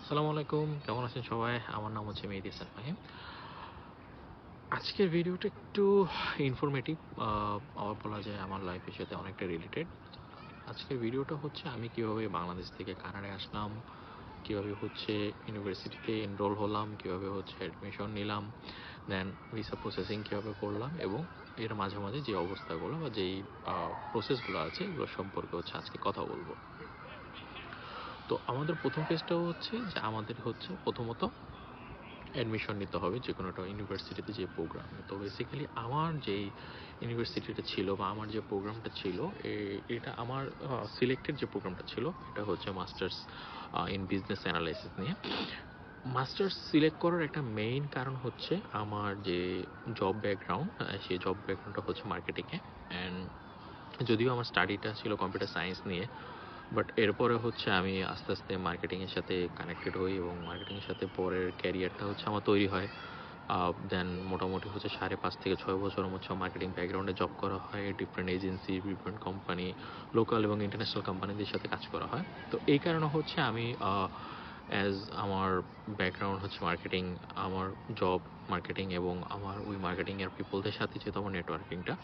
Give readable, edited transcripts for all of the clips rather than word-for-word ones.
আসসালামু আলাইকুম, কেমন আছেন সবাই? আমার নাম হচ্ছে মেহেদী হাসান ফাহিম। আজকের ভিডিওটা একটু ইনফরমেটিভ, আবার বলা যায় আমার লাইফের সাথে অনেকটা রিলেটেড। আজকের ভিডিওটা হচ্ছে আমি কিভাবে বাংলাদেশ থেকে কানাডায় আসলাম, কিভাবে হচ্ছে ইউনিভার্সিটিতে এনরোল হলাম, কিভাবে হচ্ছে অ্যাডমিশন নিলাম, দেন ভিসা প্রসেসিং কিভাবে করলাম এবং এর মাঝে মাঝে যে অবস্থাগুলো বা যেই প্রসেসগুলো আছে এগুলো সম্পর্কে হচ্ছে আজকে কথা বলবো। তো আমাদের প্রথম পেজটা হচ্ছে যে আমাদের হচ্ছে প্রথমত অ্যাডমিশন নিতে হবে যে কোনো একটা ইউনিভার্সিটিতে, যে প্রোগ্রামে। তো বেসিক্যালি আমার যেই ইউনিভার্সিটিটা ছিল বা আমার যে প্রোগ্রামটা ছিল, এটা আমার সিলেক্টেড যে প্রোগ্রামটা ছিল এটা হচ্ছে মাস্টার্স ইন বিজনেস অ্যানালাইসিস নিয়ে। মাস্টার্স সিলেক্ট করার একটা মেইন কারণ হচ্ছে আমার যে জব ব্যাকগ্রাউন্ড, সেই জব ব্যাকগ্রাউন্ডটা হচ্ছে মার্কেটিংয়ে। অ্যান্ড যদিও আমার স্টাডিটা ছিল কম্পিউটার সায়েন্স নিয়ে, বাট এরপরে হচ্ছে আমি আস্তে আস্তে মার্কেটিংয়ের সাথে কানেক্টেড হই এবং মার্কেটিংয়ের সাথে পরের ক্যারিয়ারটা হচ্ছে আমার তৈরি হয়। দেন মোটামুটি হচ্ছে 5.5 থেকে 6 বছর হচ্ছে মার্কেটিং ব্যাকগ্রাউন্ডে জব করা হয়, different agency, different company, local এবং ইন্টারন্যাশনাল কোম্পানিদের সাথে কাজ করা হয়। তো এই কারণে হচ্ছে আমি অ্যাজ আমার ব্যাকগ্রাউন্ড হচ্ছে মার্কেটিং, আমার জব মার্কেটিং এবং আমার ওই মার্কেটিংয়ের পিপলদের সাথে যেহেতু আমার নেটওয়ার্কিংটা,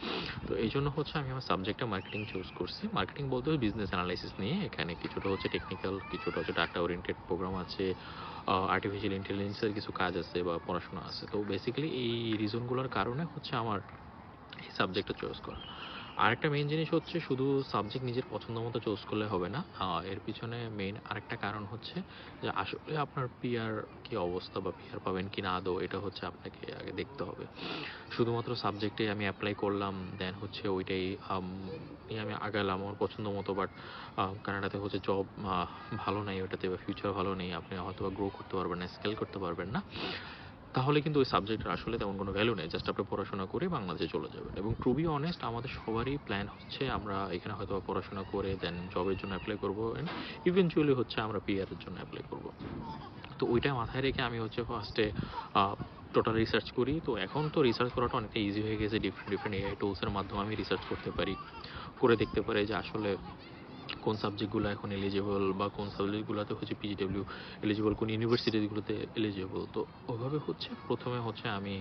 তো এই জন্য হচ্ছে আমি আমার সাবজেক্টটা মার্কেটিং চুজ করছি। মার্কেটিং বলতে বিজনেস অ্যানালাইসিস নিয়ে, এখানে কিছুটা হচ্ছে টেকনিক্যাল, কিছুটা হচ্ছে ডাটা ওরিয়েন্টেড প্রোগ্রাম আছে, আর্টিফিশিয়াল ইন্টেলিজেন্সের কিছু কাজ আছে বা পড়াশোনা আছে। তো বেসিক্যালি এই রিজনগুলোর কারণে হচ্ছে আমার এই সাবজেক্টটা চুজ করা। আরেকটা মেইন জিনিস হচ্ছে শুধু সাবজেক্ট নিজের পছন্দ মতো চুজ করলে হবে না, এর পিছনে মেইন আরেকটা কারণ হচ্ছে যে আসলে আপনার পিয়ার কি অবস্থা বা পিয়ার পাবেন কি না আদৌ, এটা হচ্ছে আপনাকে আগে দেখতে হবে। শুধুমাত্র সাবজেক্টে আমি অ্যাপ্লাই করলাম, দেন হচ্ছে ওইটাই নিয়ে আমি আগালাম আমার পছন্দ মতো, বাট কানাডাতে হচ্ছে জব ভালো নেই ওটাতে বা ফিউচার ভালো নেই, আপনি হয়তো বা গ্রো করতে পারবেন না, স্কেল করতে পারবেন না, তাহলে কিন্তু ওই সাবজেক্টের আসলে তেমন কোনো ভ্যালু নেই। জাস্ট আপনি পড়াশোনা করে বাংলাদেশে চলে যাবেন। এবং টু বি অনেস্ট, আমাদের সবারই প্ল্যান হচ্ছে আমরা এখানে হয়তো পড়াশোনা করে দেন জবের জন্য অ্যাপ্লাই করবো, অ্যান্ড ইভেনচুয়ালি হচ্ছে আমরা পিআরের জন্য অ্যাপ্লাই করবো। তো ওইটা মাথায় রেখে আমি হচ্ছে ফার্স্টে টোটাল রিসার্চ করি। তো এখন তো রিসার্চ করাটা অনেকটা ইজি হয়ে গেছে, ডিফারেন্ট ডিফারেন্ট এআই টুলসের মাধ্যমে আমি রিসার্চ করতে পারি, করে দেখতে পারি যে আসলে কোন সাবজেক্টগুলো এখন এলিজিবল বা কোন সাবজেক্টগুলোতে হচ্ছে পিজিডব্লিউ এলিজিবল, কোন ইউনিভার্সিটিগুলোতে এলিজিবল। তো ওইভাবে হচ্ছে প্রথমে হচ্ছে আমি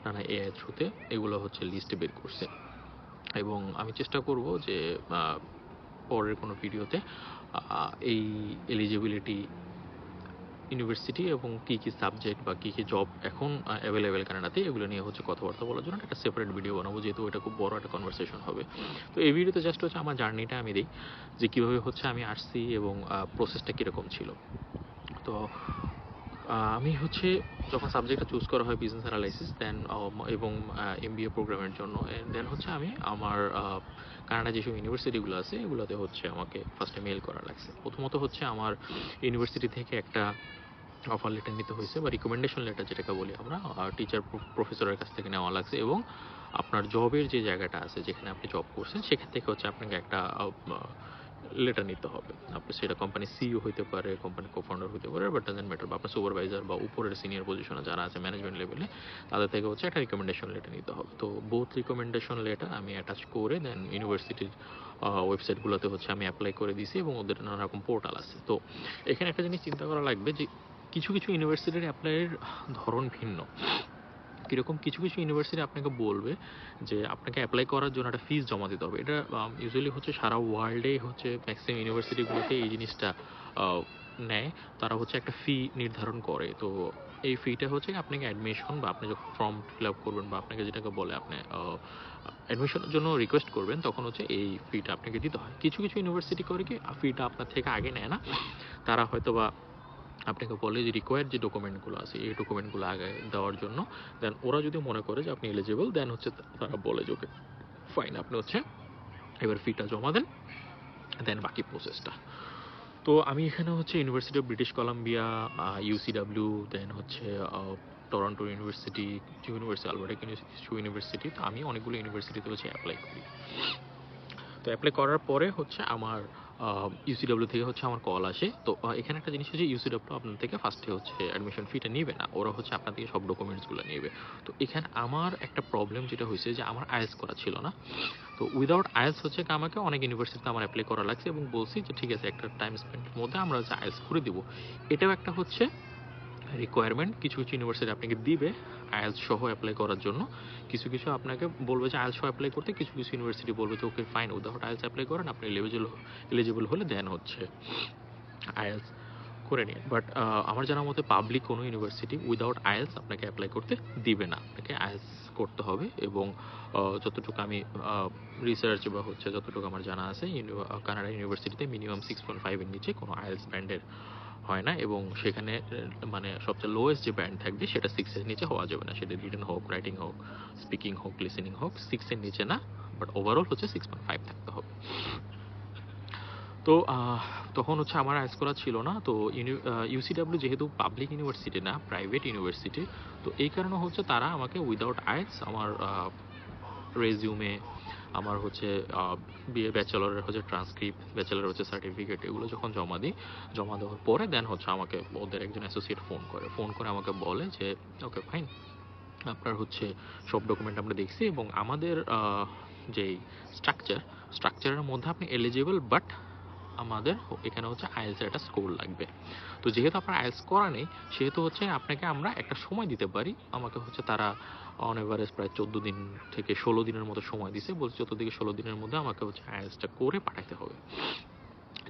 নানা এআই থ্রুতে এগুলো হচ্ছে লিস্টে বের করছি, এবং আমি চেষ্টা করব যে পরের কোনো ভিডিওতে এই এলিজিবিলিটি, ইউনিভার্সিটি এবং কী কী সাবজেক্ট বা কী কী জব এখন অ্যাভেলেবেল কানাডাতে, এগুলো নিয়ে হচ্ছে কথাবার্তা বলার জন্য একটা সেপারেট ভিডিও বানাবো, যেহেতু এটা খুব বড় একটা কনভারসেশন হবে। তো এই ভিডিওতে জাস্ট হচ্ছে আমার জার্নিটা আমি দিই, যে কীভাবে হচ্ছে আমি আসছি এবং প্রসেসটা কীরকম ছিল। তো আমি হচ্ছে যখন সাবজেক্টটা চুজ করা হয় বিজনেস অ্যানালাইসিস, দেন এবং এমবিএ প্রোগ্রামের জন্য, দেন হচ্ছে আমি আমার কানাডা যেসব ইউনিভার্সিটিগুলো আছে এগুলোতে হচ্ছে আমাকে ফার্স্টে মেল করা লাগছে। প্রথমত হচ্ছে আমার ইউনিভার্সিটি থেকে একটা অফার লেটার নিতে হয়েছে বা রিকমেন্ডেশন লেটার যেটাকে বলি আমরা, টিচার প্রফেসরের কাছ থেকে নেওয়া লাগছে, এবং আপনার জবের যে জায়গাটা আছে যেখানে আপনি জব করছেন সেখান থেকে হচ্ছে আপনাকে একটা লেটার নিতে হবে। আপনি সেটা কোম্পানি সিইও হইতে পারে, কোম্পানি কোফাউন্ডার হতে পারে, বাট ডাজেন্ট ম্যাটার, বা আপনার সুপারভাইজার বা উপরের সিনিয়র পজিশনে যারা আছে ম্যানেজমেন্ট লেভেলে, তাদের থেকে হচ্ছে একটা রিকমেন্ডেশন লেটার নিতে হবে। তো বোথ রিকমেন্ডেশন লেটার আমি অ্যাটাচ করে দেন ইউনিভার্সিটির ওয়েবসাইটগুলোতে হচ্ছে আমি অ্যাপ্লাই করে দিছি, এবং ওদের নানা রকম পোর্টাল আছে। তো এখানে একটা জিনিস চিন্তা করা লাগবে যে কিছু কিছু ইউনিভার্সিটির অ্যাপ্লাইয়ের ধরন ভিন্ন। কীরকম, কিছু কিছু ইউনিভার্সিটি আপনাকে বলবে যে আপনাকে অ্যাপ্লাই করার জন্য একটা ফিস জমা দিতে হবে। এটা ইউজুয়ালি হচ্ছে সারা ওয়ার্ল্ডেই হচ্ছে ম্যাক্সিমাম ইউনিভার্সিটিগুলোতে এই জিনিসটা আহ, নেয়। তারা হচ্ছে একটা ফি নির্ধারণ করে। তো এই ফিটা হচ্ছে আপনাকে অ্যাডমিশন বা আপনি যখন ফর্ম ফিল আপ করবেন বা আপনাকে যেটাকে বলে আপনি অ্যাডমিশনের জন্য রিকোয়েস্ট করবেন, তখন হচ্ছে এই ফিটা আপনাকে দিতে হয়। কিছু কিছু ইউনিভার্সিটি করে কি ফিটা আপনার থেকে আগে নেয় না, তারা হয়তো বা আপনাকে বলে যে রিকোয়ার্ড যে ডকুমেন্টগুলো আছে এই ডকুমেন্টগুলো আগে দেওয়ার জন্য। দেন ওরা যদি মনে করে যে আপনি এলিজিবল, দেন হচ্ছে তারা বলে যে ওকে ফাইন, আপনি হচ্ছে এবার ফিটা জমা দেন, দেন বাকি প্রসেসটা। তো আমি এখানে হচ্ছে ইউনিভার্সিটি অফ ব্রিটিশ কলাম্বিয়া, ইউসিডাব্লিউ, দেন হচ্ছে Toronto university, university Alberta university, তো আমি অনেকগুলো ইউনিভার্সিটিতে হচ্ছে অ্যাপ্লাই করি। তো অ্যাপ্লাই করার পরে হচ্ছে আমার ইউসিডব্লিউ থেকে হচ্ছে আমার কল আসে। তো এখানে একটা জিনিস হচ্ছে ইউসিডব্লিউ আপনার থেকে ফার্স্টে হচ্ছে অ্যাডমিশন ফিটা নেবে না, ওরা হচ্ছে আপনার থেকে সব ডকুমেন্টসগুলো নেবে। তো এখানে আমার একটা প্রবলেম যেটা হয়েছে যে আমার আইএলটিএস করা ছিল না। তো উইদাউট আইএলটিএস হচ্ছে আমাকে অনেক ইউনিভার্সিটিতে আমার অ্যাপ্লাই করা লাগছে এবং বলছি যে ঠিক আছে একটা টাইম স্পেন্ডের মধ্যে আমরা হচ্ছে আইএলটিএস করে দিব। এটাও একটা হচ্ছে রিকোয়ারমেন্ট, কিছু কিছু ইউনিভার্সিটি আপনাকে দিবে আইএলটিএস সহ অ্যাপ্লাই করার জন্য, কিছু কিছু আপনাকে বলবে যে আইএলটিএস সহ অ্যাপ্লাই করতে, কিছু কিছু ইউনিভার্সিটি বলবে যে okay fine without IELTS apply করেন, আপনি এলিজিবল হলে দেন হচ্ছে আইএলটিএস করে নিন। বাট আমার জানার মতে পাবলিক কোনো ইউনিভার্সিটি উইদাউট আইএলটিএস আপনাকে অ্যাপ্লাই করতে দিবে না, আপনাকে আইএলটিএস করতে হবে। এবং যতটুকু আমি রিসার্চ বা হচ্ছে যতটুকু আমার জানা আছে কানাডা ইউনিভার্সিটিতে মিনিমাম 6.5 এর নিচে কোনো আইএলটিএস ব্যান্ডের হয় না, এবং সেখানে মানে সবচেয়ে লোয়েস্ট যে ব্যান্ড থাকবে সেটা 6 এর নিচে হওয়া যাবে না, সেটা রিটেন হোক, রাইটিং হোক, স্পিকিং হোক, লিসেনিং হোক, 6 এর নিচে না, বাট ওভারঅল হচ্ছে 6.5 থাকতে হবে। তো তখন হচ্ছে আমার আইএলটিএস করা ছিল না। তো ইউসিডব্লিউ যেহেতু পাবলিক ইউনিভার্সিটি না, প্রাইভেট ইউনিভার্সিটি, তো এই কারণে হচ্ছে তারা আমাকে উইদাউট আইএলটিএস আমার রেজিউমে, আমার হচ্ছে বিএ ব্যাচেলরের হচ্ছে ট্রান্সক্রিপ্ট, ব্যাচেলর হচ্ছে সার্টিফিকেট, এগুলো যখন জমা দিই, জমা দেওয়ার পরে দেন হচ্ছে আমাকে ওদের একজন অ্যাসোসিয়েট ফোন করে আমাকে বলে যে ওকে ফাইন, আপনার হচ্ছে সব ডকুমেন্ট আমরা দেখছি এবং আমাদের যেই স্ট্রাকচারের মধ্যে আপনি এলিজিবল, বাট আমাদের এখানে হচ্ছে আইএলটিএস একটা স্কোর লাগবে। তো যেহেতু আপনার আইএলটিএস করা নেই, সেহেতু হচ্ছে আপনাকে আমরা একটা সময় দিতে পারি। আমাকে হচ্ছে তারা অন এভারেজ প্রায় 14 দিন থেকে 16 দিনের মতো সময় দিছে, বলছে 14 থেকে 16 দিনের মধ্যে আমাকে হচ্ছে আইএলটিএসটা করে পাঠাতে হবে।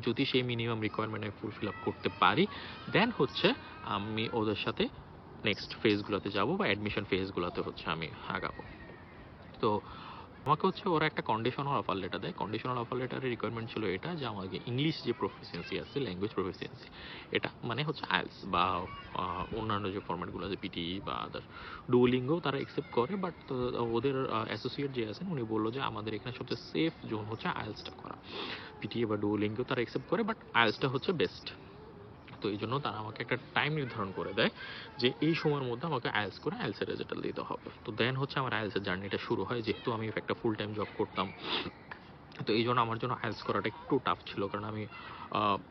যদি সেই মিনিমাম রিকোয়ারমেন্ট আমি ফুলফিল আপ করতে পারি, দেন হচ্ছে আমি ওদের সাথে নেক্সট ফেজগুলোতে যাব বা অ্যাডমিশন ফেজগুলোতে হচ্ছে আমি আগাবো। তো আমাকে হচ্ছে ওরা একটা কন্ডিশনাল অফার লেটার দেয়। কন্ডিশনাল অফার লেটারের রিকোয়ারমেন্ট ছিল এটা যে আমাকে ইংলিশ যে প্রফিসিয়েন্সি আছে, ল্যাঙ্গুয়েজ প্রফিসিয়েন্সি, এটা মানে হচ্ছে আইএলটিএস বা অন্যান্য যে ফরম্যাটগুলো আছে পিটিই বা আদার, ডুওলিঙ্গো তারা অ্যাকসেপ্ট করে, বাট ওদের অ্যাসোসিয়েট যে আছেন উনি বললো যে আমাদের এখানে সবচেয়ে সেফ জোন হচ্ছে আইএলটিএসটা করা। পিটিএ বা ডুওলিঙ্গো তারা অ্যাকসেপ্ট করে, বাট আইএলটিএসটা হচ্ছে বেস্ট। তো এই জন্য তারা আমাকে একটা টাইম নির্ধারণ করে দেয় যে এই সময়ের মধ্যে আমাকে আইএলটিএস করে আইএলটিএস এর রেজাল্ট দিতে হবে। তো দেন হচ্ছে আমার আইএলটিএস এর জার্নিটা শুরু হয়। যেহেতু আমি একটা ফুল টাইম জব করতাম, তো এই জন্য আমার জন্য আইএলটিএস করাটা একটু টাফ ছিল, কারণ আমি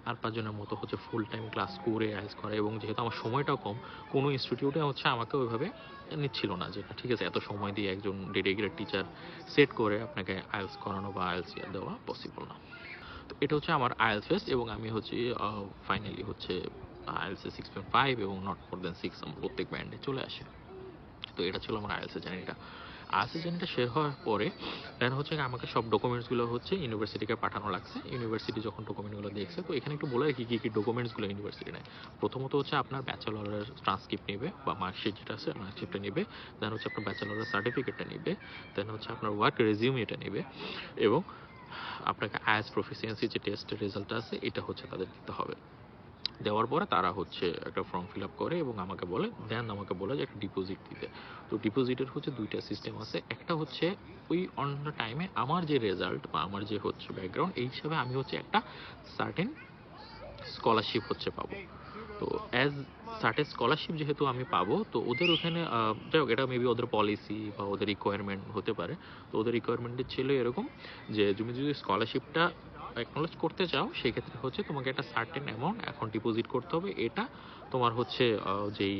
8-5 জনের মতো হচ্ছে ফুল টাইম ক্লাস করে আইএলটিএস করা, এবং যেহেতু আমার সময়টাও কম, কোনো ইনস্টিটিউটে হচ্ছে আমাকে ওইভাবে নিচ্ছিল না যে ঠিক আছে এত সময় দিয়ে একজন ডেডিকেটেড টিচার সেট করে আপনাকে আইএলটিএস করানো বা আইএলটিএস দেওয়া পসিবল না। তো এটা হচ্ছে আমার আইএলটিএস ফেস্ট, এবং আমি হচ্ছে ফাইনালি হচ্ছে আইএলটিএস 6.5 এবং নট মোর দ্যান 6 প্রত্যেক ব্যান্ডে চলে আসে। তো এটা ছিল আমার আইএলটিএস জার্নিটা। আইএলটিএস জার্নিটা শেষ হওয়ার পরে দেন হচ্ছে আমাকে সব ডকুমেন্টসগুলো হচ্ছে ইউনিভার্সিটিকে পাঠানো লাগছে। ইউনিভার্সিটি যখন ডকুমেন্টগুলো দেখছে, তো এখানে একটু বলে রাখি কী কী ডকুমেন্টসগুলো ইউনিভার্সিটি নেয়। প্রথমত হচ্ছে আপনার ব্যাচেলরের ট্রান্সক্রিপ্ট নেবে বা মার্কশিট যেটা আছে মার্কশিটটা নেবে, দেন হচ্ছে আপনার ব্যাচেলরের সার্টিফিকেটটা নেবে, দেন হচ্ছে আপনার ওয়ার্ক রেজিউমেটা নেবে, এবং আপনাকে আইএলটিএস প্রফিসিয়েন্সি যে টেস্টের রেজাল্ট আছে এটা হচ্ছে তাদের দিতে হবে। দেওয়ার পরে তারা হচ্ছে একটা ফর্ম ফিল আপ করে এবং আমাকে বলে যে একটা ডিপোজিট দিতে। তো ডিপোজিটের হচ্ছে দুইটা সিস্টেম আছে। একটা হচ্ছে ওই অন দ্য টাইমে আমার যে রেজাল্ট বা আমার যে হচ্ছে ব্যাকগ্রাউন্ড, এই হিসাবে আমি হচ্ছে একটা সার্টেন স্কলারশিপ হচ্ছে পাবো। তো অ্যাজ সার্টেন স্কলারশিপ যেহেতু আমি পাবো, তো ওদের ওখানে যাই হোক, এটা মেবি ওদের পলিসি বা ওদের রিকোয়ারমেন্ট হতে পারে। তো ওদের রিকোয়ারমেন্টে ছিল এরকম যে তুমি যদি স্কলারশিপটা অ্যাকনোলেজ করতে চাও, সেক্ষেত্রে হচ্ছে তোমাকে একটা সার্টেন অ্যামাউন্ট এখন ডিপোজিট করতে হবে। এটা তোমার হচ্ছে যেই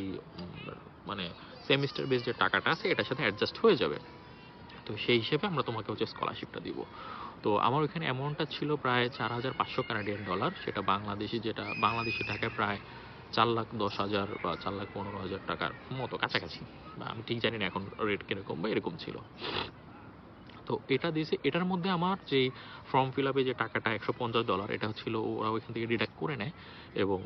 মানে সেমিস্টার বেস যে টাকাটা আছে এটার সাথে অ্যাডজাস্ট হয়ে যাবে। তো সেই হিসেবে আমরা তোমাকে হচ্ছে স্কলারশিপটা দিব। তো আমার ওইখানে অ্যামাউন্টটা ছিল প্রায় 4,500 কানাডিয়ান ডলার, সেটা বাংলাদেশি টাকায় প্রায় 4,10,000 বা 4,15,000 টাকার মতো কাছাকাছি, বা আমি ঠিক জানি না এখন রেট কিরকম বা এরকম ছিল। তো এটা দিয়েছে, এটার মধ্যে আমার যে ফর্ম ফিল আপে যে টাকাটা $150 এটা ছিল ওরা ওইখান থেকে ডিডাক্ট করে নেয়, এবং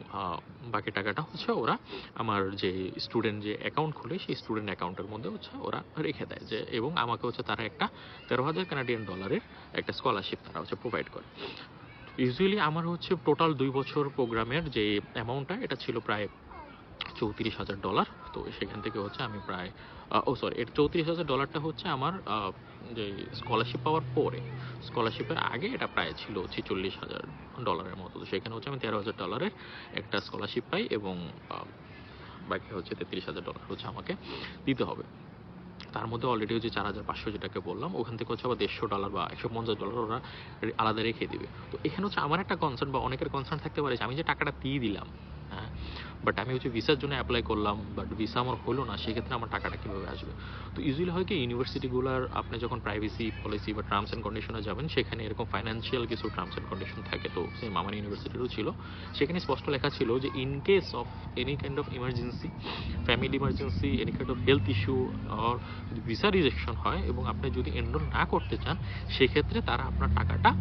বাকি টাকাটা হচ্ছে ওরা আমার যে স্টুডেন্ট যে অ্যাকাউন্ট খুলে সেই স্টুডেন্ট অ্যাকাউন্টের মধ্যে হচ্ছে ওরা রেখে দেয় যে, এবং আমাকে হচ্ছে তারা একটা 13,000 কানাডিয়ান ডলারের একটা স্কলারশিপ তারা হচ্ছে প্রোভাইড করে। ইউজুয়ালি আমার হচ্ছে টোটাল 2 বছর প্রোগ্রামের যে অ্যামাউন্টটা এটা ছিল প্রায় $34,000। তো সেখান থেকে হচ্ছে আমি প্রায় এর $34,000টা হচ্ছে আমার যে স্কলারশিপ পাওয়ার পরে। স্কলারশিপের আগে এটা প্রায় ছিল $46,000 মতো। তো সেখানে হচ্ছে আমি $13,000 একটা স্কলারশিপ পাই, এবং বাকি হচ্ছে $33,000 হচ্ছে আমাকে দিতে হবে। তার মধ্যে অলরেডি হচ্ছে 4,500 যেটাকে বললাম, ওখান থেকে হচ্ছে আবার $150 বা $150 ওরা আলাদা রেখে দিবে। তো এখানে হচ্ছে আমার একটা কনসার্ন বা অনেকের কনসার্ন থাকতে পারে যে আমি যে টাকাটা দিয়ে দিলাম, হ্যাঁ, বাট আমি হচ্ছে ভিসার জন্য অ্যাপ্লাই করলাম, বাট ভিসা আমার হলো না, সেক্ষেত্রে আমার টাকাটা কীভাবে আসবে? তো ইউজুয়ালি হয় কি, ইউনিভার্সিটিগুলোর আপনি যখন প্রাইভেসি পলিসি বা টার্মস অ্যান্ড কন্ডিশনে যাবেন, সেখানে এরকম ফাইন্যান্সিয়াল কিছু টার্মস অ্যান্ড কন্ডিশন থাকে। তো সেম আমার ইউনিভার্সিটিরও ছিল, সেখানে স্পষ্ট লেখা ছিল যে in case of any kind of emergency, family emergency, any kind of health issue, আর যদি ভিসা রিজেকশন হয় এবং আপনি যদি এনরোল না করতে চান, সেক্ষেত্রে তারা আপনার টাকাটা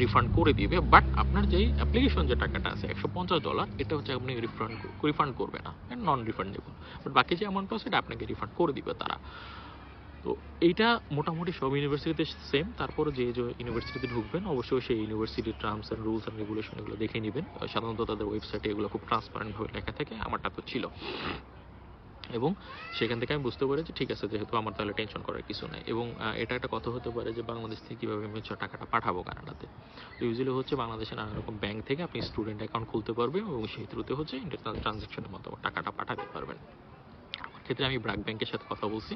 রিফান্ড করে দিবে। বাট আপনার যেই অ্যাপ্লিকেশন যে টাকাটা আছে $150, এটা হচ্ছে আপনি রিফান্ড করবে না, নন রিফান্ডেবল। বাট বাকি যে অ্যামাউন্ট আছে সেটা আপনাকে রিফান্ড করে দিবে তারা। তো এইটা মোটামুটি সব ইউনিভার্সিটিতে সেম। তারপরে যে ইউনিভার্সিটিতে ঢুকবেন, অবশ্যই সেই ইউনিভার্সিটির terms and rules and regulation এগুলো দেখে নেবেন। সাধারণত তাদের ওয়েবসাইটে এগুলো খুব ট্রান্সপারেন্টভাবে লেখা থাকে, আমারটা তো ছিল। এবং সেখান থেকে আমি বুঝতে পারি যে ঠিক আছে, যেহেতু আমার তাহলে টেনশন করার কিছু নাই। এবং এটা একটা কথা হতে পারে যে বাংলাদেশ থেকে কীভাবে আমি হচ্ছে টাকাটা পাঠাবো কানাডাতে। তো ইউজুয়ালি হচ্ছে বাংলাদেশের নানা রকম ব্যাংক থেকে আপনি স্টুডেন্ট অ্যাকাউন্ট খুলতে পারবেন এবং সেই থ্রুতে হচ্ছে ইন্টারন্যাশনাল ট্রানজ্যাকশনের মতো টাকাটা পাঠাতে পারবেন। আমার ক্ষেত্রে আমি ব্র্যাক ব্যাংকের সাথে কথা বলছি,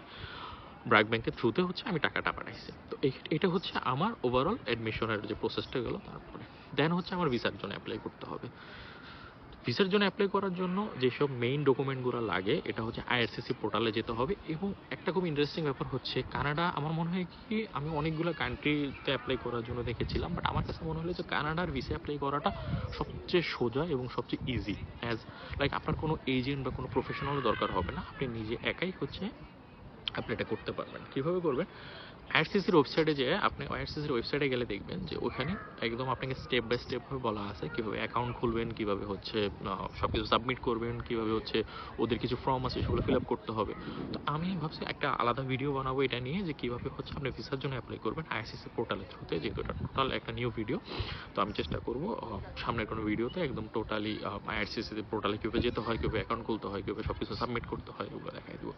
ব্র্যাক ব্যাংকের থ্রুতে হচ্ছে আমি টাকাটা পাঠাইছি। তো এটা হচ্ছে আমার ওভারঅল অ্যাডমিশনের যে প্রসেসটা গেলো। তারপরে দেন হচ্ছে আমার ভিসার জন্য অ্যাপ্লাই করতে হবে। ভিসার জন্য অ্যাপ্লাই করার জন্য যেসব মেইন ডকুমেন্টগুলো লাগে, এটা হচ্ছে আইআরসিসি পোর্টালে যেতে হবে। এবং একটা খুব ইন্টারেস্টিং ব্যাপার হচ্ছে, কানাডা আমার মনে হয় কি, আমি অনেকগুলো কান্ট্রিতে অ্যাপ্লাই করার জন্য দেখেছিলাম, বাট আমার কাছে মনে হলো যে কানাডার ভিসা অ্যাপ্লাই করাটা সবচেয়ে সোজা এবং সবচেয়ে ইজি। অ্যাজ লাইক আপনার কোনো এজেন্ট বা কোনো প্রফেশনালও দরকার হবে না, আপনি নিজে একাই হচ্ছে আপনি এটা করতে পারবেন। কীভাবে করবেন? আইআরসিসির ওয়েবসাইটে যেয়ে আপনি আইআরসিসির ওয়েবসাইটে গেলে দেখবেন যে ওখানে একদম আপনাকে স্টেপ বাই স্টেপ ভাবে বলা আছে কীভাবে অ্যাকাউন্ট খুলবেন, কীভাবে হচ্ছে সব কিছু সাবমিট করবেন, কীভাবে হচ্ছে ওদের কিছু ফর্ম আছে সেগুলো ফিল আপ করতে হবে। তো আমি ভাবছি একটা আলাদা ভিডিও বানাবো এটা নিয়ে, যে কীভাবে হচ্ছে আপনি ভিসার জন্য অ্যাপ্লাই করবেন আইআরসিসি পোর্টালের থ্রুতে, যেহেতু এটা টোটাল একটা নিউ ভিডিও। তো আমি চেষ্টা করবো সামনের কোনো ভিডিওতে একদম টোটালি আইআরসিসি পোর্টালে কীভাবে যেতে হয়, কীভাবে অ্যাকাউন্ট খুলতে হয়, কীভাবে সব কিছু সাবমিট করতে হয়, ওগুলো দেখাই দেবো।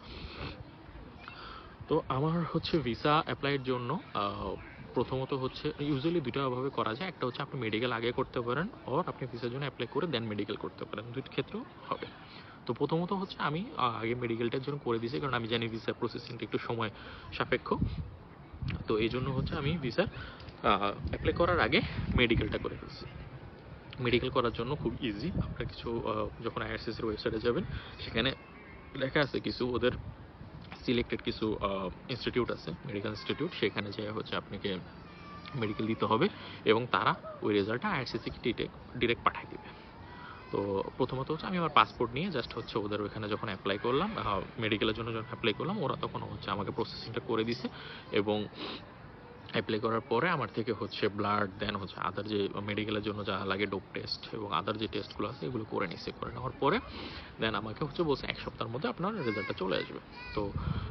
তো আমার হচ্ছে ভিসা অ্যাপ্লাইয়ের জন্য প্রথমত হচ্ছে ইউজুয়ালি দুইটাভাবে করা যায়। একটা হচ্ছে আপনি মেডিকেল আগে করতে পারেন, অর আপনি ভিসার জন্য অ্যাপ্লাই করে দেন মেডিকেল করতে পারেন, দুইটা ক্ষেত্রেও হবে। তো প্রথমত হচ্ছে আমি আগে মেডিকেলটার জন্য করে দিয়েছি, কারণ আমি জানি ভিসা প্রসেসিংটা একটু সময় সাপেক্ষ। তো এই জন্য হচ্ছে আমি ভিসা অ্যাপ্লাই করার আগে মেডিকেলটা করে ফেলছি। মেডিকেল করার জন্য খুব ইজি। আপনার কিছু যখন আইআরসিসির ওয়েবসাইটে যাবেন, সেখানে লেখা আছে কিছু ওদের সিলেক্টেড কিছু ইনস্টিটিউট আছে, মেডিকেল ইনস্টিটিউট, সেখানে যেয়ে হচ্ছে আপনাকে মেডিকেল দিতে হবে এবং তারা ওই রেজাল্টটা আইআরসিসিকে ডিরেক্ট পাঠিয়ে দেবে। তো প্রথমত হচ্ছে আমি আমার পাসপোর্ট নিয়ে জাস্ট হচ্ছে ওদের ওইখানে যখন অ্যাপ্লাই করলাম, মেডিকেলের জন্য যখন অ্যাপ্লাই করলাম, ওরা তখন হচ্ছে আমাকে প্রসেসিংটা করে দিছে। এবং অ্যাপ্লাই করার পরে আমার থেকে হচ্ছে ব্লাড, দেন হচ্ছে আদার যে মেডিকেলের জন্য যা লাগে ডোপ টেস্ট এবং আদার যে টেস্টগুলো আছে এগুলো করে নিছে। করে নেওয়ার পরে দেন আমাকে হচ্ছে বলছে 1 সপ্তাহের মধ্যে আপনার রেজাল্টটা চলে আসবে। তো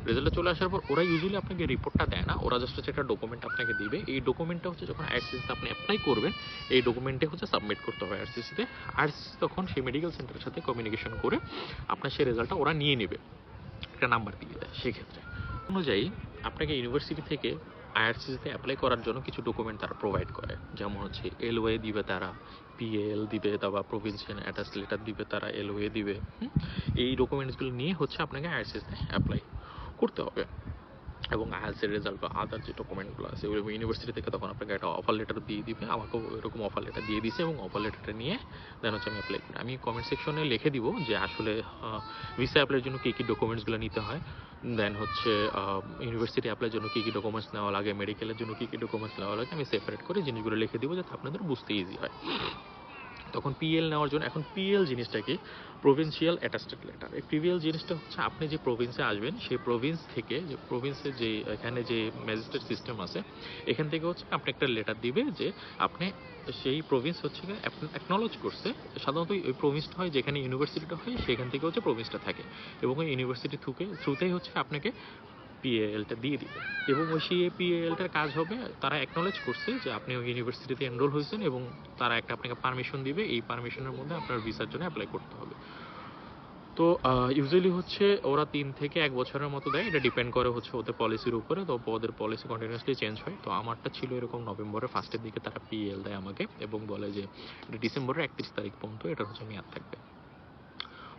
রেজাল্টটা চলে আসার পর ওরা ইউজুয়ালি আপনাকে রিপোর্টটা দেয় না, ওরা জাস্ট হচ্ছে একটা ডকুমেন্ট আপনাকে দিবে। এই ডকুমেন্টটা হচ্ছে যখন আইআরসিসিতে আপনি অ্যাপ্লাই করবেন, এই ডকুমেন্টে হচ্ছে সাবমিট করতে হবে আইআরসিসিতে। আইআরসিসি তখন সেই মেডিকেল সেন্টারের সাথে কমিউনিকেশন করে আপনার সেই রেজাল্টটা ওরা নিয়ে নেবে, একটা নাম্বার দিয়ে দেয়। সেক্ষেত্রে অনুযায়ী আপনাকে ইউনিভার্সিটি থেকে আইআরসিসিতে অ্যাপ্লাই করার জন্য কিছু ডকুমেন্ট তারা প্রোভাইড করে, যেমন হচ্ছে এলওএ দিবে তারা, পিএল দিবে, তারপর প্রভিন্সিয়াল অ্যাটাচ লেটার দিবে তারা, এলওএ দিবে। এই ডকুমেন্টসগুলো নিয়ে হচ্ছে আপনাকে আইআরসিসিতে অ্যাপ্লাই করতে হবে। এবং আইএলটিএস রেজাল্ট বা আদার যে ডকুমেন্টগুলো আছে ওই ইউনিভার্সিটি থেকে তখন আপনাকে একটা অফার লেটার দিয়ে দিবে। আমাকেও এরকম অফার লেটার দিয়ে দিছে এবং অফার লেটারটা নিয়ে দেন হচ্ছে আমি অ্যাপ্লাই করি। আমি কমেন্ট সেকশনে লিখে দিব যে আসলে ভিসা অ্যাপ্লাইয়ের জন্য কী কী ডকুমেন্টসগুলো নিতে হয়, দেন হচ্ছে ইউনিভার্সিটি অ্যাপ্লাইয়ের জন্য কী কী ডকুমেন্টস নেওয়া লাগে, মেডিকেলের জন্য কী কী ডকুমেন্টস নেওয়া লাগে, আমি সেপারেট করে জিনিসগুলো লিখে দিব যাতে আপনাদের বুঝতে ইজি হয়। তখন পিএল নেওয়ার জন্য, এখন পিএল জিনিসটা কি, প্রভিন্সিয়াল অ্যাটাস্টেড লেটার। এই পিএল জিনিসটা হচ্ছে আপনি যে প্রভিন্সে আসবেন সেই প্রভিন্স থেকে, যে প্রভিন্সের যে এখানে যে ম্যাজিস্ট্রেট সিস্টেম আছে এখান থেকে হচ্ছে আপনি একটা লেটার দিবে যে আপনি সেই প্রভিন্স হচ্ছে অ্যাকনলেজ করছে। সাধারণত ওই প্রভিন্সটা হয় যেখানে ইউনিভার্সিটিটা হয়, সেখান থেকে হচ্ছে প্রভিন্সটা থাকে এবং ওই ইউনিভার্সিটি থ্রুতেই হচ্ছে আপনাকে পিএলটা দিয়ে দিবে। এবং ওই পিএলটার কাজ হবে, তারা অ্যাকনলেজ করছে যে আপনি ওই ইউনিভার্সিটিতে এনরোল হয়েছেন এবং তারা একটা আপনাকে পারমিশন দিবে, এই পারমিশনের মধ্যে আপনার ভিসার জন্য অ্যাপ্লাই করতে হবে। তো ইউজুয়ালি হচ্ছে ওরা 3 থেকে 1 বছরের মতো দেয়, এটা ডিপেন্ড করে হচ্ছে ওদের পলিসির উপরে। তো ওদের পলিসি কন্টিনিউয়াসলি চেঞ্জ হয়। তো আমারটা ছিল এরকম নভেম্বরের ফার্স্টের দিকে তারা পিএল দেয় আমাকে এবং বলে যে ডিসেম্বরের 31 তারিখ পর্যন্ত এটা হচ্ছে মেয়াদ থাকবে।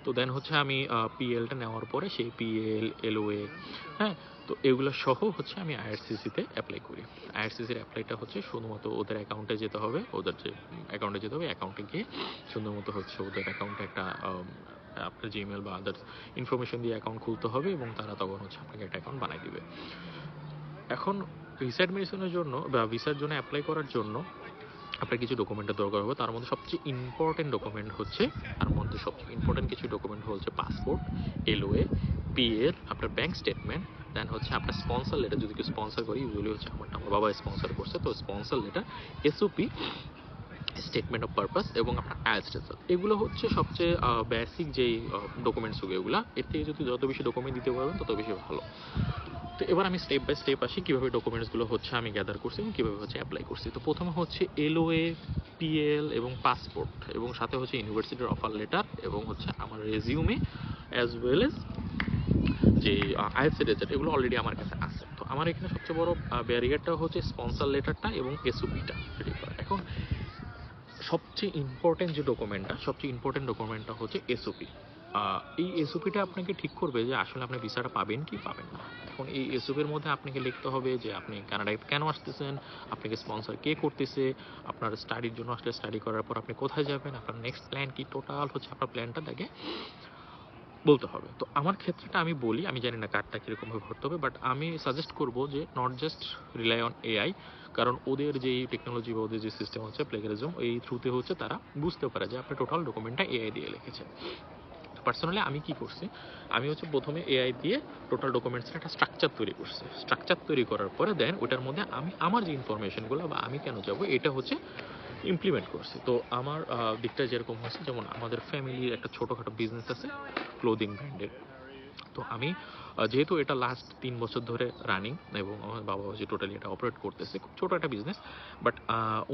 তো দেন হচ্ছে আমি পিএলটা নেওয়ার পরে সেই পিএল এলওএ, হ্যাঁ, তো এগুলো সহ হচ্ছে আমি আইআরসিসিতে অ্যাপ্লাই করি। আইআরসিসির অ্যাপ্লাইটা হচ্ছে শুধুমাত্র ওদের অ্যাকাউন্টে যেতে হবে, ওদের যে অ্যাকাউন্টে যেতে হবে, অ্যাকাউন্টে গিয়ে সুন্দর হচ্ছে ওদের অ্যাকাউন্টে একটা আপনার জিমেল বা আদার্স ইনফরমেশন দিয়ে অ্যাকাউন্ট খুলতে হবে এবং তারা তখন হচ্ছে আপনাকে একটা অ্যাকাউন্ট বানিয়ে দিবে। এখন ভিসা অ্যাডমিশনের জন্য বা ভিসার জন্য অ্যাপ্লাই করার জন্য আপনার কিছু ডকুমেন্টের দরকার হবে। তার মধ্যে সবচেয়ে ইম্পর্টেন্ট ডকুমেন্ট হচ্ছে, কিছু ডকুমেন্ট হচ্ছে পাসপোর্ট, এলওএ, পিএল, আপনার ব্যাংক স্টেটমেন্ট, দেন হচ্ছে আপনার স্পন্সর লেটার, যদি কেউ স্পন্সর করে, ইউজুয়ালি হচ্ছে আমার বাবা স্পন্সর করছে, তো sponsor letter, SOP, statement of purpose এবং আপনার আইএলটিএস রেজাল্ট। এগুলো হচ্ছে সবচেয়ে বেসিক যেই ডকুমেন্টস হবে এগুলা। এর থেকে যদি যত বেশি ডকুমেন্ট দিতে পারবেন তত বেশি ভালো। তো এবার আমি স্টেপ বাই স্টেপ আসি কীভাবে ডকুমেন্টসগুলো হচ্ছে আমি গ্যাদার করছি এবং কীভাবে হচ্ছে অ্যাপ্লাই করছি। তো প্রথমে হচ্ছে এলওএ, পিএল এবং পাসপোর্ট এবং সাথে হচ্ছে ইউনিভার্সিটির অফার লেটার এবং হচ্ছে আমার রেজিউমে অ্যাজ ওয়েল এজ যে আইএলটিএস রেজাল্ট, এগুলো অলরেডি আমার কাছে আছে। তো আমার এখানে সবচেয়ে বড় ব্যারিয়ারটা হচ্ছে স্পন্সর লেটারটা এবং এসওপিটা রেডি করা। এখন সবচেয়ে ইম্পর্টেন্ট ডকুমেন্টটা হচ্ছে এসওপি। এই এসওপিটা আপনাকে ঠিক করবে যে আসলে আপনি ভিসাটা পাবেন কি পাবেন না। এখন এই এসওপির মধ্যে আপনাকে লিখতে হবে যে আপনি কানাডায় কেন আসতেছেন, আপনাকে স্পন্সর কে করতেছে, আপনার স্টাডির জন্য আসলে স্টাডি করার পর আপনি কোথায় যাবেন, আপনার নেক্সট প্ল্যান কি, টোটাল হচ্ছে আপনার প্ল্যানটা দেখে বলতে হবে। তো আমার ক্ষেত্রেটা আমি বলি, আমি জানি না কার্ডটা কীরকমভাবে ভরতে হবে, বাট আমি সাজেস্ট করবো যে not just rely on AI, কারণ ওদের যেই টেকনোলজি বা ওদের যে সিস্টেম হচ্ছে প্লেগারিজম, এই থ্রুতে হচ্ছে তারা বুঝতে পারে যে আপনি টোটাল ডকুমেন্টটা এআই দিয়ে লিখেছেন। পার্সোনালি আমি কি করছি, আমি হচ্ছে প্রথমে এআই দিয়ে টোটাল ডকুমেন্টসের একটা স্ট্রাকচার তৈরি করছি। স্ট্রাকচার তৈরি করার পরে দেন ওটার মধ্যে আমি আমার যে ইনফরমেশনগুলো বা আমি কেন যাব এটা হচ্ছে ইমপ্লিমেন্ট করছি। তো আমার দিকটা যেরকম হচ্ছে, যেমন আমাদের ফ্যামিলির একটা ছোটোখাটো বিজনেস আছে ক্লোদিং ব্র্যান্ডের। তো আমি যেহেতু এটা লাস্ট 3 বছর ধরে রানিং এবং আমার বাবা হচ্ছে টোটালি এটা অপারেট করতেছে, খুব ছোটো একটা বিজনেস, বাট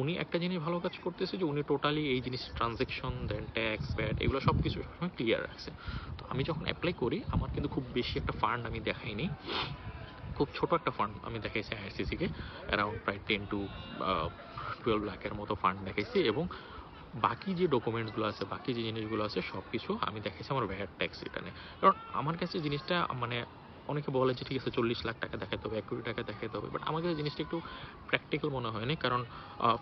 উনি একটা জিনিস ভালো কাজ করতেছে যে উনি টোটালি এই জিনিস ট্রানজ্যাকশন দেন ট্যাক্স ব্যাট এগুলো সব কিছু সবসময় ক্লিয়ার রাখছে। তো আমি যখন অ্যাপ্লাই করি আমার কিন্তু খুব বেশি একটা ফান্ড আমি দেখাইনি, খুব ছোট একটা ফান্ড আমি দেখাইছি আইআরসিসিকে, অ্যারাউন্ড প্রায় 10 to 12 লাখের মতো ফান্ড দেখাইছি এবং বাকি যে ডকুমেন্টসগুলো আছে, বাকি যে জিনিসগুলো আছে সব কিছু আমি দেখাইছি আমার ভ্যাট ট্যাক্স রিটার্নে। কারণ আমার কাছে জিনিসটা মানে অনেকে বলে যে ঠিক আছে 40 লাখ টাকা দেখাতে হবে, 1 কোটি টাকা দেখাতে হবে, বাট আমার কাছে জিনিসটা একটু প্র্যাকটিক্যাল মনে হয়নি। কারণ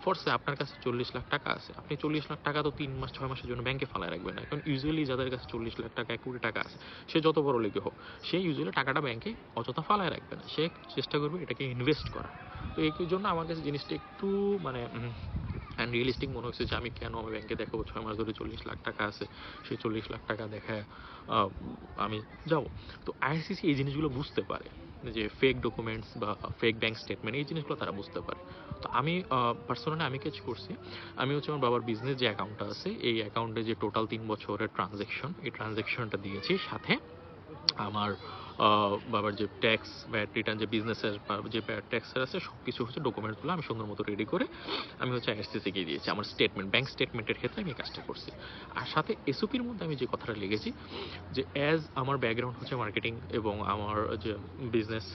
ফরসে আপনার কাছে 40 লাখ টাকা আছে, আপনি 40 লাখ টাকা তো 3 মাস 6 মাসের জন্য ব্যাংকে ফালায় রাখবেন না। কারণ ইউজুয়ালি যাদের কাছে 40 লাখ টাকা 1 কোটি টাকা আছে, সে যত বড় লেগে হোক, সে ইউজুয়ালি টাকাটা ব্যাংকে অযথা ফালায় রাখবে না, সে চেষ্টা করবে এটাকে ইনভেস্ট করা। তো এই জন্য আমার কাছে জিনিসটা একটু মানে অ্যান্ড রিয়েলিস্টিক মনে হচ্ছে যে আমি কেন আমি ব্যাংকে দেখাবো 6 মাস ধরে 40 লাখ টাকা আছে, সেই 40 লাখ টাকা দেখায় আমি যাব। তো আইআরসিসি এই জিনিসগুলো বুঝতে পারে যে ফেক ডকুমেন্টস বা ফেক ব্যাংক স্টেটমেন্ট এই জিনিসগুলো তারা বুঝতে পারে। তো আমি পার্সোনালি আমি কাজ করছি, আমি হচ্ছে আমার বাবার বিজনেস যে অ্যাকাউন্টটা আছে এই অ্যাকাউন্টে যে টোটাল 3 বছরের ট্রানজ্যাকশন, এই ট্রানজ্যাকশনটা দিয়েছি, সাথে আমার বাবার যে ট্যাক্স ভ্যাট রিটার্ন যে বিজনেসের যে ট্যাক্সের আছে সব কিছু হচ্ছে ডকুমেন্টসগুলো আমি সুন্দর মতো রেডি করে আমি হচ্ছে আইআরসিসিকে দিয়েছি। আমার স্টেটমেন্ট ব্যাংক স্টেটমেন্টের ক্ষেত্রে আমি কাজটা করছি। আর সাথে এসওপির মধ্যে আমি যে কথাটা লিখেছি যে অ্যাজ আমার ব্যাকগ্রাউন্ড হচ্ছে মার্কেটিং এবং আমার যে বিজনেস,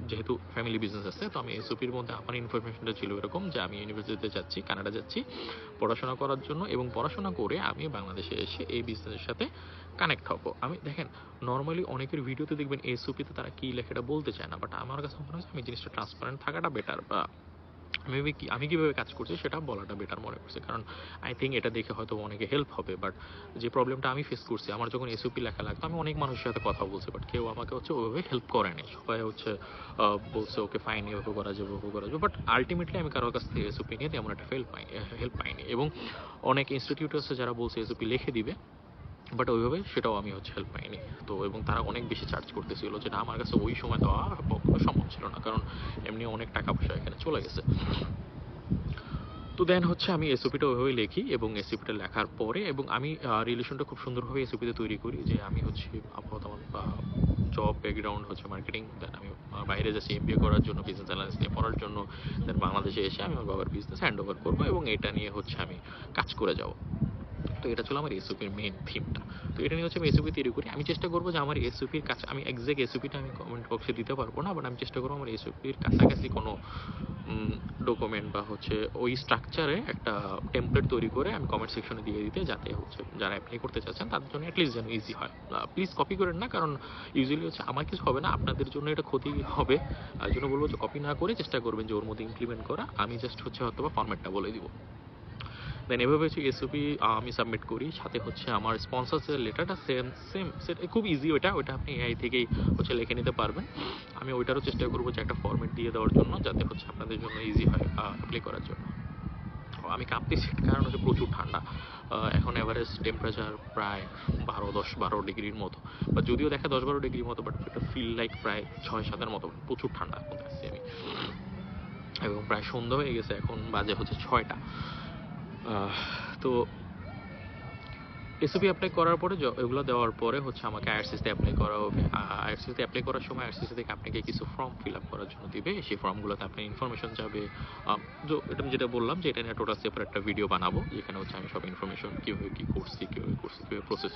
যেহেতু ফ্যামিলি বিজনেস আছে, তো আমি এসওপির মধ্যে আমার ইনফরমেশনটা ছিল এরকম যে আমি ইউনিভার্সিটিতে যাচ্ছি, কানাডা যাচ্ছি পড়াশোনা করার জন্য এবং পড়াশোনা করে আমি বাংলাদেশে এসে এই বিজনেসের সাথে কানেক্ট হবো। আমি দেখেন নর্মালি অনেকের ভিডিওতে দেখবেন এসওপিতে তারা কী লেখে এটা বলতে চায় না, বাট আমার কাছে মনে হচ্ছে আমি জিনিসটা ট্রান্সপারেন্ট থাকাটা বেটার, বা আমি কীভাবে কাজ করছি সেটা বলাটা বেটার মনে করছে। কারণ আই থিঙ্ক এটা দেখে হয়তো অনেকে হেল্প হবে। বাট যে প্রবলেমটা আমি ফেস করছি, আমার যখন এসওপি লেখা লাগতো আমি অনেক মানুষের সাথে কথা বলছি, বাট কেউ আমাকে হচ্ছে ওইভাবে হেল্প করেনি। সবাই হচ্ছে বলছে ওকে ফাইন এভাবে করা যাবে ওভাবে করা যাবে, বাট আলটিমেটলি আমি কারোর কাছ থেকে এসওপি নিয়ে তেমন একটা হেল্প পাইনি। এবং অনেক ইনস্টিটিউট আছে যারা বলছে এসওপি লিখে দিবে, বাট ওইভাবে সেটাও আমি হচ্ছে হেল্প পাইনি। তো এবং তারা অনেক বেশি চার্জ করতেছিল, যেটা আমার কাছে ওই সময় দেওয়া পক্ষে সম্ভব ছিল না, কারণ এমনি অনেক টাকা পয়সা এখানে চলে গেছে। তো দেন হচ্ছে আমি এসওপিটা ওইভাবে লিখি এবং এসওপিটা লেখার পরে এবং আমি রিলেশনটা খুব সুন্দরভাবে এসওপিতে তৈরি করি যে আমি হচ্ছে আপাতত আমার জব ব্যাকগ্রাউন্ড হচ্ছে মার্কেটিং, দেন আমি বাইরে যাচ্ছি এমবিএ করার জন্য, বিজনেস অ্যানালিস্ট নিয়ে পড়ার জন্য, দেন বাংলাদেশে এসে আমি আমার বাবার বিজনেস হ্যান্ড ওভার করবো এবং এটা নিয়ে হচ্ছে আমি কাজ করে যাব। তো এটা ছিল আমার এসওপির মেইন থিমটা। তো এটা নিয়ে হচ্ছে আমি এসওপি তৈরি করি। আমি চেষ্টা করবো যে আমার এসওপির কাছে, আমি এক্সাক্ট এসওপিটা আমি কমেন্ট বক্সে দিতে পারবো না, বাট আমি চেষ্টা করবো আমার এসওপির কাছাকাছি কোনো ডকুমেন্ট বা হচ্ছে ওই স্ট্রাকচারে একটা টেমপ্লেট তৈরি করে আমি কমেন্ট সেকশনে দিয়ে দিতে, যাতে হচ্ছে যারা অ্যাপ্লাই করতে চাচ্ছেন তাদের জন্য অ্যাটলিস্ট যেন ইজি হয়। প্লিজ কপি করেন না, কারণ ইউজুয়ালি হচ্ছে আমার কিছু হবে না, আপনাদের জন্য এটা ক্ষতি হবে। আর জন্য বলবো যে কপি না করে চেষ্টা করবেন যে ওর মধ্যে ইমপ্লিমেন্ট করা। আমি জাস্ট হচ্ছে হয়তো বা ফরম্যাটটা বলে দিব। দেন এভাবে হচ্ছে এসওপি আমি সাবমিট করি। সাথে হচ্ছে আমার স্পন্সরসের লেটারটা সেম সেম সেটা খুব ইজি, ওটা আপনি এআই থেকেই হচ্ছে লিখে নিতে পারবেন। আমি ওইটারও চেষ্টা করবো যে একটা ফরম্যাট দিয়ে দেওয়ার জন্য, যাতে হচ্ছে আপনাদের জন্য ইজি হয় অ্যাপ্লাই করার জন্য। আমি কাঁপতেছি কারণ হচ্ছে প্রচুর ঠান্ডা। এখন এভারেজ টেম্পারেচার প্রায় 10-12 ডিগ্রির মতো, বা যদিও দেখা 10-12 ডিগ্রির মতো, বাট এটা ফিল লাইক প্রায় 6-7-এর মতো। প্রচুর ঠান্ডার মধ্যে আছি আমি, এবং প্রায় সন্ধ্যা হয়ে গেছে, এখন বাজে হচ্ছে 6টা। তো এসওপি অ্যাপ্লাই করার পরে এগুলো দেওয়ার পরে হচ্ছে আমাকে আইআরসিসিতে অ্যাপ্লাই করা হবে। আইআরসিসিতে অ্যাপ্লাই করার সময় আইআরসিসি থেকে আপনাকে কিছু ফর্ম ফিল আপ করার জন্য দিবে। সেই ফর্মগুলোতে আপনার ইনফরমেশন যাবে। এটা আমি যেটা বললাম যে এটা নিয়ে টোটাল সেপারেট একটা ভিডিও বানাবো, যেখানে হচ্ছে আমি সব ইনফরমেশন কীভাবে কী করছি, কীভাবে প্রসেস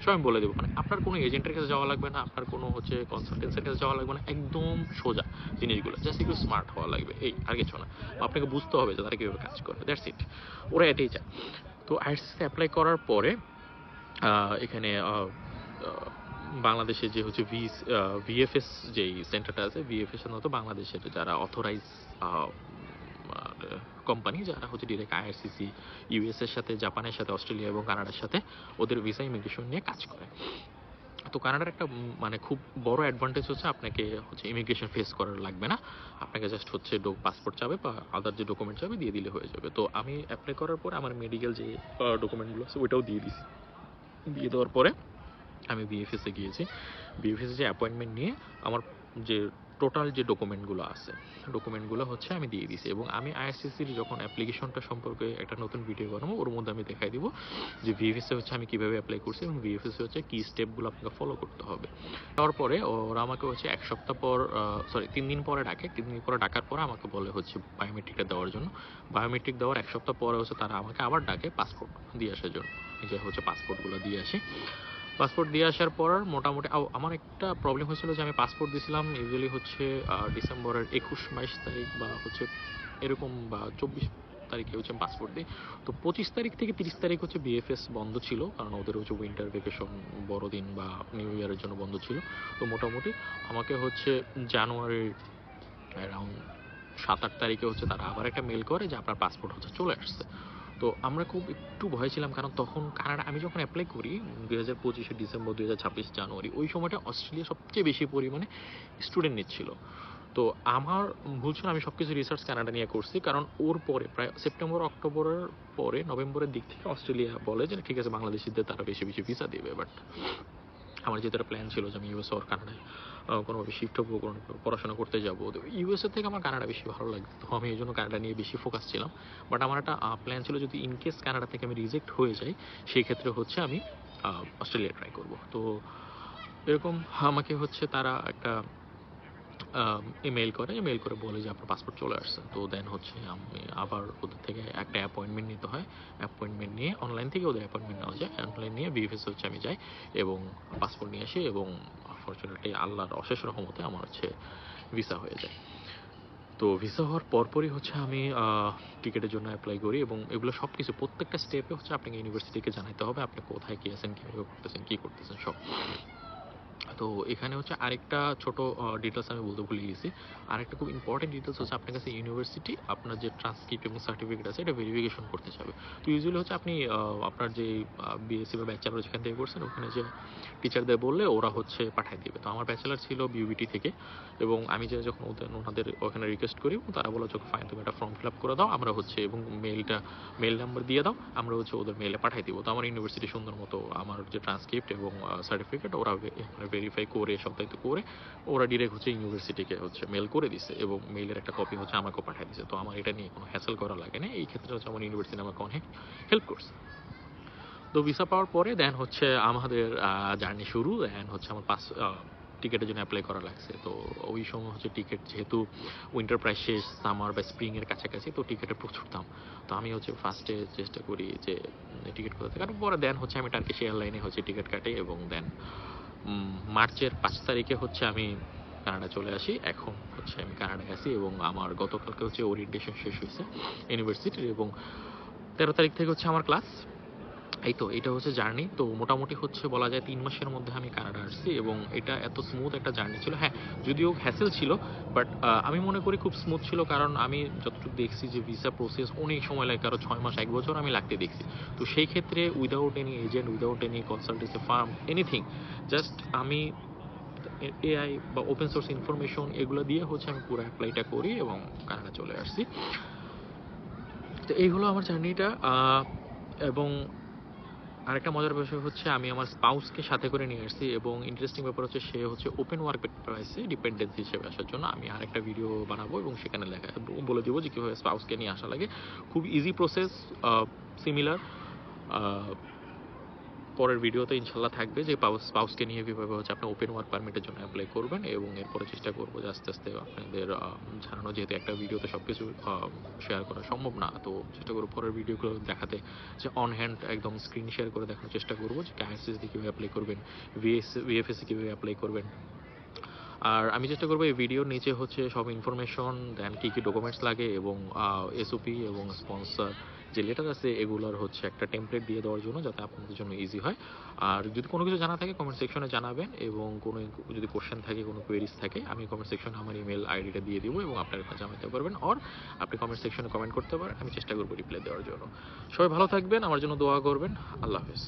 সব আমি বলে দেবো। মানে আপনার কোনো এজেন্টের কাছে যাওয়া লাগবে না, আপনার কোনো হচ্ছে কনসালটেন্সির কাছে যাওয়া লাগবে না, একদম সোজা জিনিসগুলো। জাস্ট একটু স্মার্ট হওয়া লাগবে, এই আর কিছু না। আপনাকে বুঝতে হবে যে তারা কীভাবে কাজ করে, দ্যাটস ইট। ওরা এটাই চায়। তো আইআরসিসিতে অ্যাপ্লাই করার পরে এখানে বাংলাদেশে যে হচ্ছে ভিএফএস যেই সেন্টারটা আছে, ভিএফএস এর মতো বাংলাদেশের যারা অথরাইজ কোম্পানি, যারা হচ্ছে ডিরেক্ট আইআরসিসি, ইউএস এর সাথে, জাপানের সাথে, অস্ট্রেলিয়া এবং কানাডার সাথে ওদের ভিসা ইমিগ্রেশন নিয়ে কাজ করে। তো কানাডার একটা মানে খুব বড় অ্যাডভান্টেজ হচ্ছে আপনাকে হচ্ছে ইমিগ্রেশন ফেস করার লাগবে না। আপনাকে জাস্ট হচ্ছে পাসপোর্ট চাবে বা আদার যে ডকুমেন্ট চাবে দিয়ে দিলে হয়ে যাবে। তো আমি অ্যাপ্লাই করার পরে আমার মেডিকেল যে ডকুমেন্টগুলো আছে ওইটাও দিয়ে দিছি। দিয়ে দেওয়ার পরে আমি বিএফএসে গিয়েছি। বিএফএসে যে অ্যাপয়েন্টমেন্ট নিয়ে আমার যে টোটাল যে ডকুমেন্টগুলো হচ্ছে আমি দিয়ে দিছি। এবং আমি আইআরসিসির যখন অ্যাপ্লিকেশনটা সম্পর্কে একটা নতুন ভিডিও বানাবো, ওর মধ্যে আমি দেখাই দিব যে ভিএফএসে হচ্ছে আমি কীভাবে অ্যাপ্লাই করছি এবং ভিএফএসে হচ্ছে কী স্টেপগুলো আপনাকে ফলো করতে হবে। তারপরে ওরা আমাকে হচ্ছে 1 সপ্তাহ পর, 3 দিন পরে ডাকে। 3 দিন পরে ডাকার পরে আমাকে বলে হচ্ছে বায়োমেট্রিকটা দেওয়ার জন্য। বায়োমেট্রিক দেওয়ার 1 সপ্তাহ পরে হচ্ছে তারা আমাকে আবার ডাকে পাসপোর্ট দিয়ে আসার জন্য। যে হচ্ছে পাসপোর্টগুলো দিয়ে আসি। পাসপোর্ট দিয়ে আসার পর মোটামুটি আমার একটা প্রবলেম হয়েছিল যে আমি পাসপোর্ট দিয়েছিলাম ইউজুয়ালি হচ্ছে ডিসেম্বরের 21-22 তারিখ বা হচ্ছে এরকম, বা 24 তারিখে হচ্ছে আমি পাসপোর্ট দিই। তো 25 তারিখ থেকে 30 তারিখ হচ্ছে বিএফএস বন্ধ ছিল, কারণ ওদের হচ্ছে উইন্টার ভেকেশন, বড়দিন বা নিউ ইয়ারের জন্য বন্ধ ছিল। তো মোটামুটি আমাকে হচ্ছে জানুয়ারির অ্যারাউন্ড 7-8 তারিখে হচ্ছে তারা আবার একটা মেল করে যে আপনার পাসপোর্ট হচ্ছে চলে আসছে। তো আমরা খুব একটু ভয় ছিলাম, কারণ তখন কানাডা আমি যখন অ্যাপ্লাই করি 2025 ডিসেম্বর, 2026 জানুয়ারি, ওই সময়টা অস্ট্রেলিয়া সবচেয়ে বেশি পরিমাণে স্টুডেন্ট নিচ্ছিল। তো আমার ভুল ছিল, আমি সবকিছু রিসার্চ কানাডা নিয়ে করছি, কারণ ওর পরে প্রায় সেপ্টেম্বর অক্টোবরের পরে নভেম্বরের দিক থেকে অস্ট্রেলিয়া বলে যে ঠিক আছে বাংলাদেশিদের তারা বেশি বেশি ভিসা দেবে। বাট আমার যেটা প্ল্যান ছিল যে আমি ইউএস আর কানাডায় কোনোভাবে শিফট হবো, কোনো পড়াশোনা করতে যাবো। তো ইউএসএ থেকে আমার কানাডা বেশি ভালো লাগতো, তো আমি এই জন্য কানাডা নিয়ে বেশি ফোকাস ছিলাম। বাট আমার একটা প্ল্যান ছিল যদি ইনকেস কানাডা থেকে আমি রিজেক্ট হয়ে যাই, সেই ক্ষেত্রে হচ্ছে আমি অস্ট্রেলিয়া ট্রাই করব। তো এরকম আমাকে হচ্ছে তারা একটা ইমেল করে বলে যে আপনার পাসপোর্ট চলে আসছে। তো দেন হচ্ছে আমি আবার ওদের থেকে একটা অ্যাপয়েন্টমেন্ট নিতে হয়। অ্যাপয়েন্টমেন্ট নিয়ে অনলাইন থেকে ওদের অ্যাপয়েন্টমেন্ট নেওয়া যায়, অনলাইন নিয়ে বিএফএস হচ্ছে আমি যাই এবং পাসপোর্ট নিয়ে আসি, এবং ফর্চুনেটলি আল্লাহর অশেষ রহমতে আমার হচ্ছে ভিসা হয়ে যায়। তো ভিসা হওয়ার পরপরই হচ্ছে আমি টিকেটের জন্য অ্যাপ্লাই করি, এবং এগুলো সব কিছু প্রত্যেকটা স্টেপে হচ্ছে আপনাকে ইউনিভার্সিটিকে জানাতে হবে আপনি কোথায় গিয়েছেন, কীভাবে করতেছেন, কী করতেছেন সব। তো এখানে হচ্ছে আরেকটা ছোট ডিটেলস আমি বলতে ভুলে গেছি। আরেকটা খুব ইম্পর্টেন্ট ডিটেলস হচ্ছে আপনার কাছে ইউনিভার্সিটি আপনার যে ট্রান্সক্রিপ্ট এবং সার্টিফিকেট আছে এটা ভেরিফিকেশন করতে চাবে। তো ইউজুয়ালি হচ্ছে আপনি আপনার যে বিএসসি বা ব্যাচেলর যেখান থেকে করছেন ওখানে যে টিচারদের বললে ওরা হচ্ছে পাঠিয়ে দেবে। তো আমার ব্যাচেলর ছিল বিউবিটি থেকে, এবং আমি যে যখন ওনাদের ওখানে রিকোয়েস্ট করি, তারা বলে যে ফাইন তুমি একটা ফর্ম ফিল আপ করে দাও, আমরা হচ্ছে এবং মেল নাম্বার দিয়ে দাও, আমরা হচ্ছে ওদের মেলে পাঠিয়ে দিব। তো আমার ইউনিভার্সিটি সুন্দর মতো আমার যে ট্রান্সক্রিপ্ট এবং সার্টিফিকেট ওরা ভেরিফাই করে সপ্তাহিত করে ওরা ডিরেক্ট হচ্ছে ইউনিভার্সিটিকে হচ্ছে মেল করে দিছে, এবং মেইলের একটা কপি হচ্ছে আমাকেও পাঠিয়ে দিছে। তো আমার এটা নিয়ে কোনো হ্যাসেল করা লাগে না। এই ক্ষেত্রে হচ্ছে আমার ইউনিভার্সিটি আমাকে অনেক হেল্প করছে। তো ভিসা পাওয়ার পরে দেন হচ্ছে আমাদের জার্নি শুরু। দেন হচ্ছে আমার টিকিটের জন্য অ্যাপ্লাই করা লাগছে। তো ওই সময় হচ্ছে টিকিট যেহেতু উইন্টার প্রায় শেষ, সামার বা স্প্রিংয়ের কাছাকাছি, তো টিকিটের প্রচুর দাম। তো আমি হচ্ছে ফার্স্টে চেষ্টা করি যে টিকিট কোথা থেকে, কারণ পরে দেন হচ্ছে আমি টার্কিশ এয়ারলাইনে হচ্ছে টিকিট কাটি এবং দেন মার্চের 5 তারিখে হচ্ছে আমি কানাডা চলে আসি। এখন হচ্ছে আমি কানাডায় আছি এবং আমার গতকালকে হচ্ছে ওরিয়েন্টেশন শেষ হয়েছে ইউনিভার্সিটির, এবং 13 তারিখ থেকে হচ্ছে আমার ক্লাস। এই তো এটা হচ্ছে জার্নি। তো মোটামুটি হচ্ছে বলা যায় 3 মাসের মধ্যে আমি কানাডা আসছি এবং এটা এত স্মুথ একটা জার্নি ছিল। হ্যাঁ, যদিও হ্যাসেল ছিল, বাট আমি মনে করি খুব স্মুথ ছিল, কারণ আমি যতটুকু দেখছি যে ভিসা প্রসেস অনেক সময় লাগে, কারো 6 মাস 1 বছর আমি লাগতে দেখছি। তো সেই ক্ষেত্রে without any agent, without any consultancy firm, anything, just আমি এআই বা ওপেন সোর্স ইনফরমেশন এগুলো দিয়ে হচ্ছে আমি পুরো অ্যাপ্লাইটা করি এবং কানাডা চলে আসছি। তো এই হলো আমার জার্নিটা। এবং আরেকটা মজার বিষয় হচ্ছে আমি আমার স্পাউসকে সাথে করে নিয়ে আসছি, এবং ইন্টারেস্টিং ব্যাপার হচ্ছে সে হচ্ছে ওপেন ওয়ার্ক পাইছে ডিপেন্ডেন্সি হিসেবে আসার জন্য। আমি আরেকটা ভিডিও বানাবো এবং সেখানে লেখা বলে দিব যে কীভাবে স্পাউসকে নিয়ে আসা লাগে। খুব ইজি প্রসেস, সিমিলার। পরের ভিডিওতে ইনশাল্লাহ থাকবে যে স্পাউসকে নিয়ে কীভাবে হচ্ছে আপনি ওপেন ওয়ার্ক পারমিটের জন্য অ্যাপ্লাই করবেন, এবং এরপরে চেষ্টা করবো যে আস্তে আস্তে আপনাদের জানানো, যেহেতু একটা ভিডিওতে সব কিছু শেয়ার করা সম্ভব না, তো চেষ্টা করবো পরের ভিডিওগুলো দেখাতে, যে অন হ্যান্ড একদম স্ক্রিন শেয়ার করে দেখানোর চেষ্টা করবো যে আইএসএস দিয়ে কীভাবে অ্যাপ্লাই করবেন, ভিএফএসি কীভাবে অ্যাপ্লাই করবেন। আর আমি চেষ্টা করবো এই ভিডিওর নিচে হচ্ছে সব ইনফরমেশন, দেন কী কী ডকুমেন্টস লাগে এবং এসওপি এবং স্পন্সর যে লেটার আছে এগুলোর হচ্ছে একটা টেমপ্লেট দিয়ে দেওয়ার জন্য, যাতে আপনাদের জন্য ইজি হয়। আর যদি কোনো কিছু জানা থাকে কমেন্ট সেকশনে জানাবেন, এবং কোনো যদি কোশ্চেন থাকে, কোনো কোয়েরিজ থাকে, আমি কমেন্ট সেকশনে আমার ইমেল আইডিটা দিয়ে দিব এবং আপনারা জানাতে পারবেন, অর আপনি কমেন্ট সেকশনে কমেন্ট করতে পারেন, আমি চেষ্টা করবো রিপ্লাই দেওয়ার জন্য। সবাই ভালো থাকবেন, আমার জন্য দোয়া করবেন। আল্লাহ হাফেজ।